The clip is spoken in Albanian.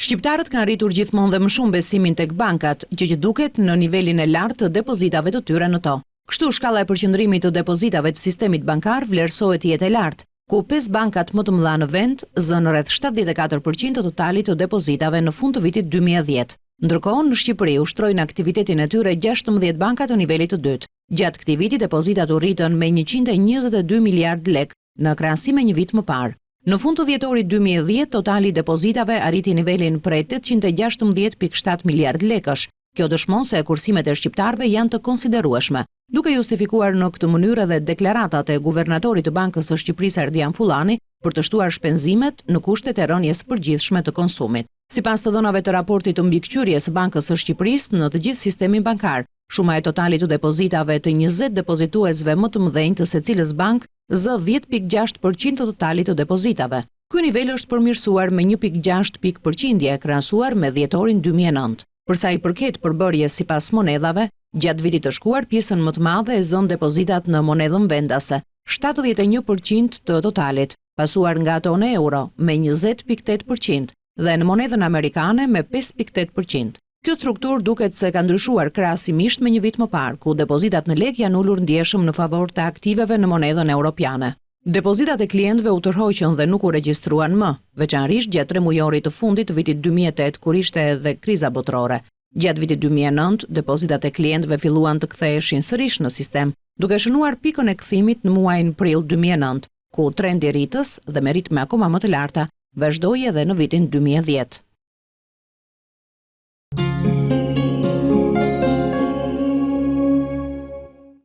Shqiptarët kanë rritur gjithmonë dhe më shumë besimin tek bankat, gjë që duket në nivelin e lartë të depozitave të tyre në to. Kështu shkalla e përqendrimit të depozitave të sistemit bankar vlerësohet të jetë e lartë, ku 5 bankat më të mëdha në vend zënë rreth 74% të totalit të depozitave në fund të vitit 2010. Ndërkohë, në Shqipëri ushtrojnë aktivitetin e tyre 16 banka të nivelit të dytë. Gjatë këtij viti depozitat u rritën me 122 miliard lek në krahasim me një vit më parë. Në fund të dhjetorit 2010, totali i depozitave arriti nivelin prej 816.7 miliard lekësh. Kjo dëshmon se kursimet e shqiptarëve janë të konsiderueshme, duke justifikuar në këtë mënyrë edhe deklaratatat e guvernatorit të Bankës së Shqipërisë Ardian Fullani për të shtuar shpenzimet në kushtet e rënies përgjithshme të konsumit. Sipas të dhënave të raportit të mbikëqyrjes së Bankës së Shqipërisë në të gjithë sistemin bankar, shuma e totalit të depozitave të 20 depozituesve më të mëdhenj të secilës bankë zë 10.6% të totalit të depozitave. Ky nivel është përmirësuar me 1.6 pikë përqindje krahasuar me dhjetorin 2009. Përsa i përket përbërjes sipas monedhave, gjatë vitit të shkuar pjesën më të madhe e zën depozitat në monedhën vendase, 71% të totalit, pasuar nga ato në euro me 20.8% dhe në monedhën amerikane me 5.8%. Kjo strukturë duket se ka ndryshuar krahasimisht me një vit më parë, ku depozitat në lek janë ulur ndjeshëm në favor të aktiveve në monedhën europiane. Depozitat e klientëve u tërhoqën dhe nuk u regjistruan më, veçanërisht gjatë 3 mujorit të fundit të vitit 2008, kur ishte edhe kriza botërore. Gjatë vitit 2009, depozitat e klientëve filluan të ktheheshin sërish në sistem, duke shënuar pikën e kthimit në muajin prill 2009, ku trendi i rritjes dhe me ritme akoma më të larta vazhdoi edhe në vitin 2010.